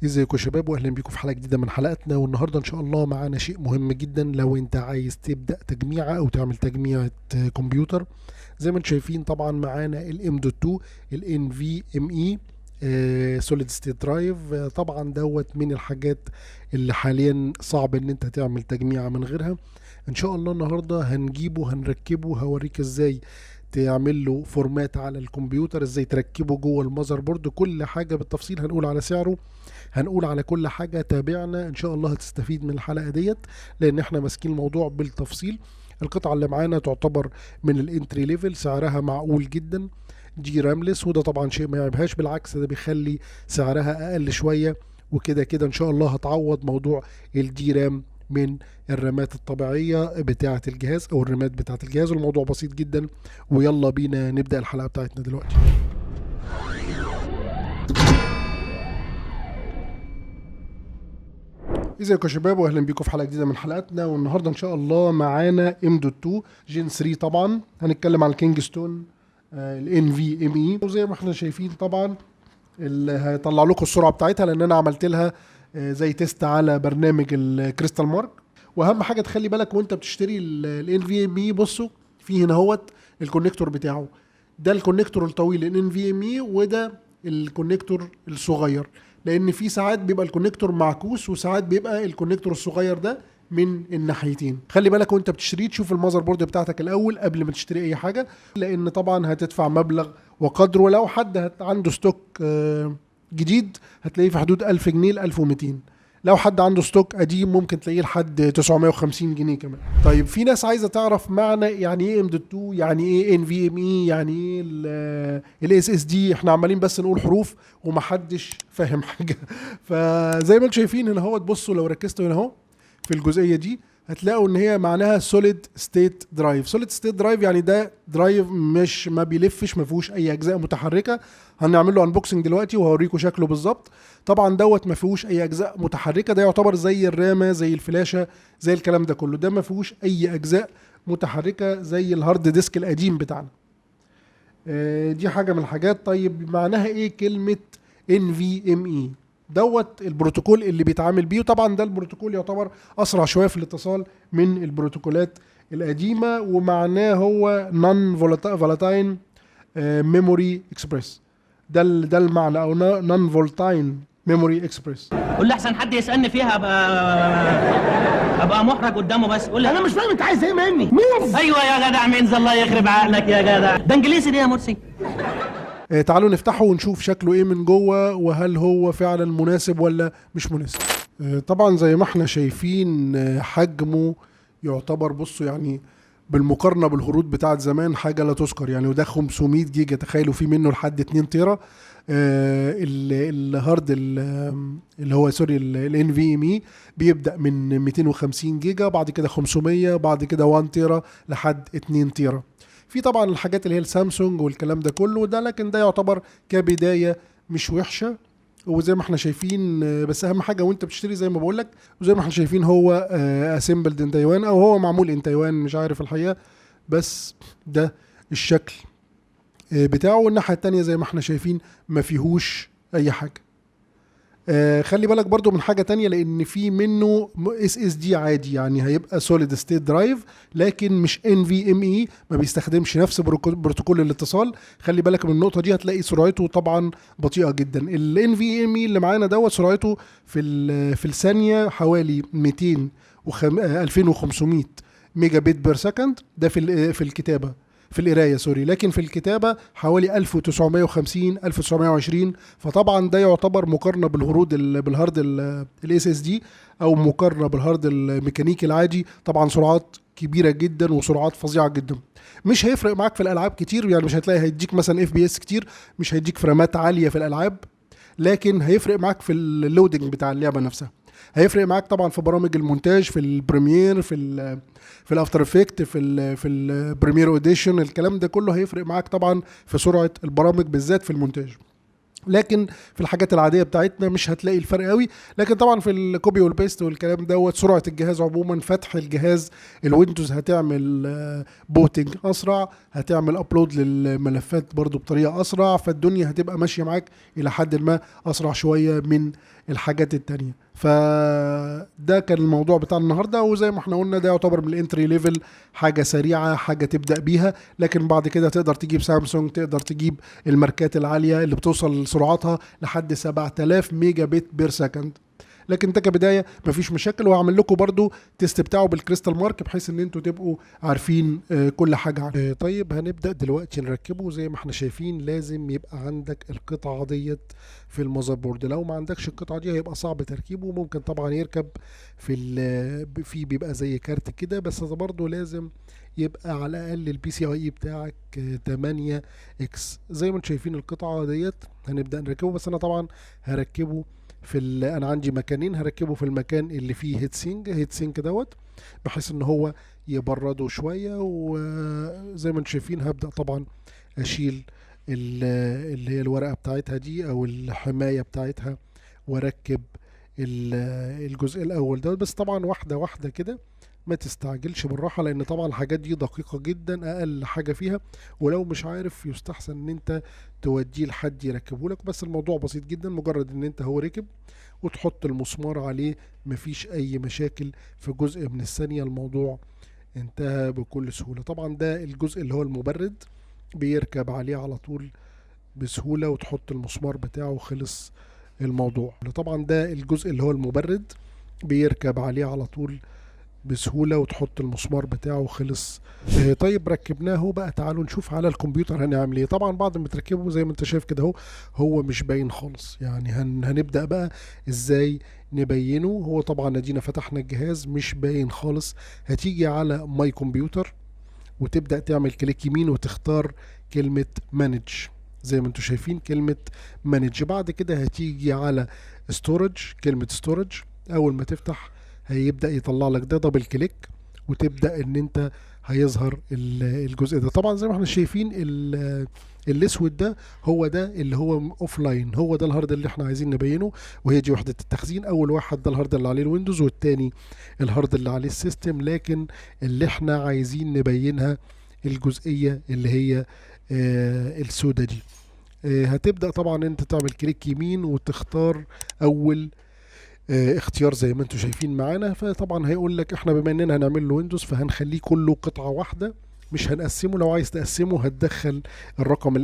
ازيكم يا شباب، واهلا بيكم في حلقه جديده من حلقاتنا. والنهارده ان شاء الله معانا شيء مهم جدا لو انت عايز تبدا تجميعه او تعمل تجميعه كمبيوتر. زي ما انتم شايفين طبعا معانا الام دوت 2 الان في ام اي سوليد ستيت درايف. طبعا دوت من الحاجات اللي حاليا صعب ان انت تعمل تجميعه من غيرها. ان شاء الله النهارده هنجيبه هنركبه، هوريك ازاي تعمل له فورمات على الكمبيوتر، ازاي تركبه جوه المذر بورد، كل حاجه بالتفصيل. هنقول على سعره، هنقول على كل حاجة. تابعنا ان شاء الله هتستفيد من الحلقة ديت، لان احنا ماسكين الموضوع بالتفصيل. القطعة اللي معانا تعتبر من الانتري ليفل، سعرها معقول جدا، دي راملس، وده طبعا شيء ما يعيبهاش، بالعكس ده بيخلي سعرها اقل شوية. وكده كده ان شاء الله هتعوض موضوع الدي رام من الرامات الطبيعية بتاعة الجهاز او الرامات بتاعة الجهاز. الموضوع بسيط جدا، ويلا بينا نبدأ الحلقة بتاعتنا دلوقتي. ازيكم يا شباب، واهلا بيكم في حلقه جديده من حلقاتنا. والنهارده ان شاء الله معانا ام دوت 2 جين 3. طبعا هنتكلم عن الكينجستون الان في ام اي، وزي ما احنا شايفين طبعا اللي هيطلع لكم السرعه بتاعتها، لان انا عملت لها زي تيست على برنامج الكريستال مارك. واهم حاجه تخلي بالك وانت بتشتري الان في ام اي، بصوا في هنا هوت الكونكتور بتاعه، ده الكونكتور الطويل الان في ام اي، وده الكونكتور الصغير، لان في ساعات بيبقى الكونكتور معكوس وساعات بيبقى الكونكتور الصغير ده من الناحيتين. خلي بالك وانت بتشتري تشوف المذر بورد بتاعتك الاول قبل ما تشتري اي حاجه، لان طبعا هتدفع مبلغ وقدره. ولو حد عنده ستوك جديد هتلاقيه في حدود 1000 جنيه ل 1200. لو حد عنده ستوك قديم ممكن تلاقيه لحد 950 جنيه كمان. طيب في ناس عايزه تعرف معنى يعني ايه ام دوت 2، يعني ايه ان في ام اي، يعني ايه الاس اس دي. احنا عمالين بس نقول حروف ومحدش فاهم حاجه. فزي ما انتم شايفين هنا اهو، تبصوا لو ركزتوا هنا اهو في الجزئيه دي هتلاقوا ان هي معناها سوليد ستيت درايف. سوليد ستيت درايف يعني ده درايف مش ما بيلفش، ما فيهوش اي اجزاء متحركه. هنعمل له انبوكسنج دلوقتي وهوريكم شكله بالظبط. طبعا دوت ما فيهوش اي اجزاء متحركه، ده يعتبر زي الرامه زي الفلاشه زي الكلام ده كله، ده ما فيهوش اي اجزاء متحركه زي الهارد ديسك القديم بتاعنا. دي حاجه من الحاجات. طيب معناها ايه كلمه ان في ام اي؟ دوت البروتوكول اللي بيتعامل بيه، وطبعا ده البروتوكول يعتبر اسرع شويه في الاتصال من البروتوكولات القديمه، ومعناه هو نون فولاتاين ميموري اكسبريس. ده المعنى، او نون فولتاين ميموري اكسبريس. قول لي احسن حد يسالني فيها ابقى محرج قدامه. بس قول لي انا مش فاهم انت عايز ايه مني. مين؟ ايوه يا جدع مينز، الله يخرب عقلك يا جدع، ده انجليزي دي يا مرسي. تعالوا نفتحه ونشوف شكله ايه من جوه، وهل هو فعلا مناسب ولا مش مناسب. طبعا زي ما احنا شايفين حجمه يعتبر، بصوا يعني بالمقارنة بالهروب بتاعت زمان حاجة لا تذكر يعني. وده 500 جيجا، تخيلوا في منه لحد 2 تيرا. الهارد اللي هو سوري الان في ام اي بيبدأ من 250 جيجا، بعد كده 500، بعد كده 1 تيرا لحد 2 تيرا. في طبعا الحاجات اللي هي السامسونج والكلام ده كله ده، لكن ده يعتبر كبداية مش وحشة. وزي ما احنا شايفين بس اهم حاجه وانت بتشتري زي ما بقول لك، وزي ما احنا شايفين هو اسمبلد ان تايوان، او هو معمول ان تايوان، مش عارف الحقيقه، بس ده الشكل بتاعه. والناحيه التانية زي ما احنا شايفين ما فيهوش اي حاجه. خلي بالك برضو من حاجة تانية، لان في منه اس اس دي عادي، يعني هيبقى سوليد ستيت درايف لكن مش ان في ام اي، ما بيستخدمش نفس بروتوكول الاتصال. خلي بالك من النقطة دي، هتلاقي سرعته طبعا بطيئة جدا. الان في ام اي اللي معانا دوت سرعته في الثانية حوالي 2500 ميجا بت بير سكند، ده في الكتابة، في القرايه سوري، لكن في الكتابه حوالي 1950 1920. فطبعا ده يعتبر مقارنه بالهارد الاس اس دي، او مقارنه بالهارد الميكانيكي العادي، طبعا سرعات كبيره جدا وسرعات فظيعه جدا. مش هيفرق معاك في الالعاب كتير، يعني مش هتلاقي هيديك مثلا اف بي اس كتير، مش هيديك فريمات عاليه في الالعاب، لكن هيفرق معاك في اللودنج بتاع اللعبه نفسها. هيفرق معاك طبعا في برامج المونتاج، في البريمير، في الافتر افكت، في البريمير اوديشن، الكلام ده كله هيفرق معاك طبعا في سرعه البرامج بالذات في المونتاج. لكن في الحاجات العاديه بتاعتنا مش هتلاقي الفرق قوي. لكن طبعا في الكوبي والبيست والكلام دوت، سرعه الجهاز عموما، فتح الجهاز الويندوز هتعمل بوتنج اسرع، هتعمل ابلود للملفات برضو بطريقه اسرع، فالدنيا هتبقى ماشيه معاك الى حد ما اسرع شويه من الحاجات التانية. فده كان الموضوع بتاع النهاردة، وزي ما احنا قلنا ده يعتبر من الانتري ليفل، حاجة سريعة، حاجة تبدأ بيها، لكن بعد كده تقدر تجيب سامسونج، تقدر تجيب الماركات العالية اللي بتوصل سرعتها لحد 7000 ميجا بت بير سكند. لكن ده كبدايه مفيش مشاكل، وهعمل لكم برضو تيست بتاعه بالكريستال مارك بحيث ان انتوا تبقوا عارفين كل حاجه عنه. طيب هنبدا دلوقتي نركبه. زي ما احنا شايفين لازم يبقى عندك القطعه ديت في المذر بورد، لو ما عندكش القطعه دي هيبقى صعب تركيبه. ممكن طبعا يركب في بيبقى زي كارت كده، بس ده برضو لازم يبقى على الاقل البي سي اي بتاعك 8 اكس. زي ما انتم شايفين القطعه ديت هنبدا نركبه، بس انا طبعا هركبه انا عندي مكانين، هركبه في المكان اللي فيه هيت سينك دوت، بحيث ان هو يبرده شويه. وزي ما انتم شايفين هبدا طبعا اشيل اللي هي الورقه بتاعتها دي او الحمايه بتاعتها، واركب الجزء الاول دوت. بس طبعا واحده واحده كده، ما تستعجلش، بالراحه، لان طبعا الحاجات دي دقيقه جدا، اقل حاجه فيها. ولو مش عارف يستحسن ان انت توديه لحد يركبه لك. بس الموضوع بسيط جدا، مجرد ان انت هو ركب وتحط المسمار عليه، مفيش اي مشاكل، في جزء من الثانيه الموضوع انتهى بكل سهوله. طبعا ده الجزء اللي هو المبرد، بيركب عليه على طول بسهوله، وتحط المسمار بتاعه وخلص الموضوع. طبعا ده الجزء اللي هو المبرد، بيركب عليه على طول بسهولة، وتحط المسمار بتاعه وخلص. طيب ركبناه بقى، تعالوا نشوف على الكمبيوتر هنعمل ايه. طبعا بعد ما تركبه زي ما انت شايف كده هو مش باين خالص، يعني هنبدأ بقى ازاي نبينه. هو طبعا ادينا فتحنا الجهاز مش باين خالص. هتيجي على ماي كمبيوتر وتبدأ تعمل كليك يمين وتختار كلمة مانج، زي ما انتم شايفين كلمة مانج. بعد كده هتيجي على ستورج، كلمة ستورج. اول ما تفتح هيبدأ يطلع لك ده، دبل كليك وتبدأ ان انت هيظهر الجزء ده. طبعا زي ما احنا شايفين الاسود ده هو ده اللي هو اوف لاين، هو ده الهارد اللي احنا عايزين نبينه، وهي دي وحدة التخزين. اول واحد ده الهارد اللي عليه الويندوز، والتاني الهارد اللي عليه السيستم. لكن اللي احنا عايزين نبينها الجزئية اللي هي السودة دي. هتبدأ طبعا انت تعمل كليك يمين وتختار اول اختيار زي ما انتم شايفين معانا. فطبعا هيقول لك احنا بما اننا هنعمل له ويندوز فهنخليه كله قطعة واحدة، مش هنقسمه. لو عايز تقسمه هتدخل الرقم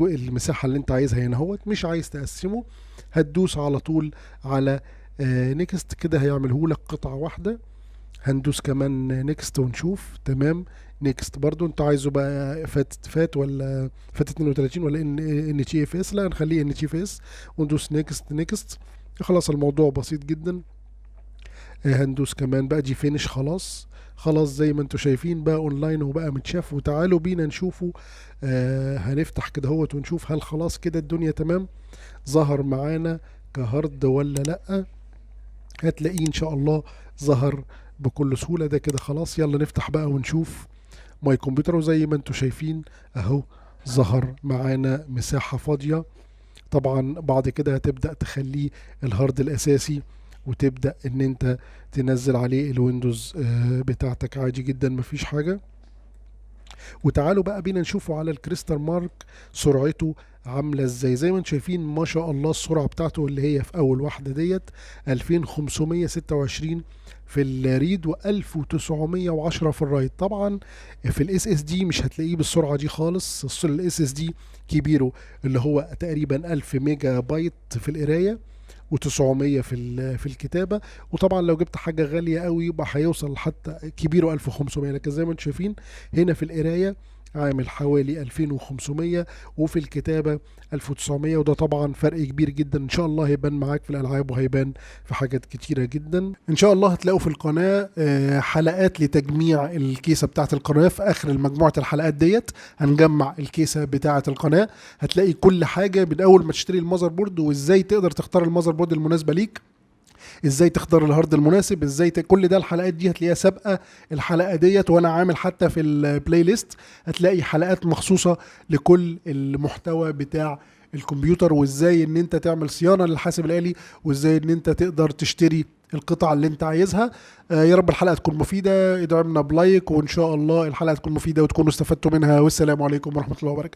المساحة اللي انت عايزها هنا اهوت. مش عايز تقسمه هتدوس على طول على نيكست، كده هيعمله لك قطعة واحدة. هندوس كمان نيكست ونشوف. تمام، نيكست برضو انت عايزه بقى فات ولا فات 32 ولا ان تي اف اس؟ لا نخليه ان تي اف اس، وندوس نيكست. خلاص الموضوع بسيط جدا. هندوس كمان بقى دي فينش. خلاص زي ما انتم شايفين بقى اونلاين وبقى متشاف. وتعالوا بينا نشوفه. هنفتح كده هوت ونشوف هل خلاص كده الدنيا تمام، ظهر معانا كهارد ولا لا. هتلاقيه ان شاء الله ظهر بكل سهولة. ده كده خلاص. يلا نفتح بقى ونشوف ماي كمبيوتر، وزي ما انتم شايفين اهو ظهر معانا مساحة فاضية. طبعا بعد كده هتبدأ تخليه الهارد الاساسي، وتبدأ ان انت تنزل عليه الويندوز بتاعتك عادي جدا، مفيش حاجة. وتعالوا بقى بينا نشوفوا على الكريستال مارك سرعته عاملة ازاي. زي ما انتم شايفين ما شاء الله السرعة بتاعته اللي هي في اول واحدة ديت 2526 في الريد و1910 في الرايت. طبعا في الاس اس دي مش هتلاقيه بالسرعة دي خالص. الاس اس دي كبيره اللي هو تقريبا 1000 ميجا بايت في القراية و900 في الكتابة. وطبعا لو جبت حاجة غالية قوي يبقى هيوصل حتى كبيره 1500. لكن زي ما انتم شايفين هنا في القراية عامل حوالي 2500 وفي الكتابة 1900. وده طبعا فرق كبير جدا. ان شاء الله هيبان معاك في الالعاب وهيبان في حاجات كتيرة جدا. ان شاء الله هتلاقوا في القناة حلقات لتجميع الكيسة بتاعت القناة. في اخر مجموعة الحلقات ديت هنجمع الكيسة بتاعت القناة. هتلاقي كل حاجة من اول ما تشتري المذر بورد، وازاي تقدر تختار المذر بورد المناسبة ليك، ازاي تختار الهارد المناسب، ازاي كل ده. الحلقات دي هتلاقيها سابقه الحلقه ديت، وانا عامل حتى في البلاي ليست هتلاقي حلقات مخصوصه لكل المحتوى بتاع الكمبيوتر، وازاي ان انت تعمل صيانه للحاسب الآلي، وازاي ان انت تقدر تشتري القطع اللي انت عايزها. يا رب الحلقه تكون مفيده. ادعمنا بلايك، وان شاء الله الحلقه تكون مفيده وتكونوا استفدتوا منها. والسلام عليكم ورحمه الله وبركاته.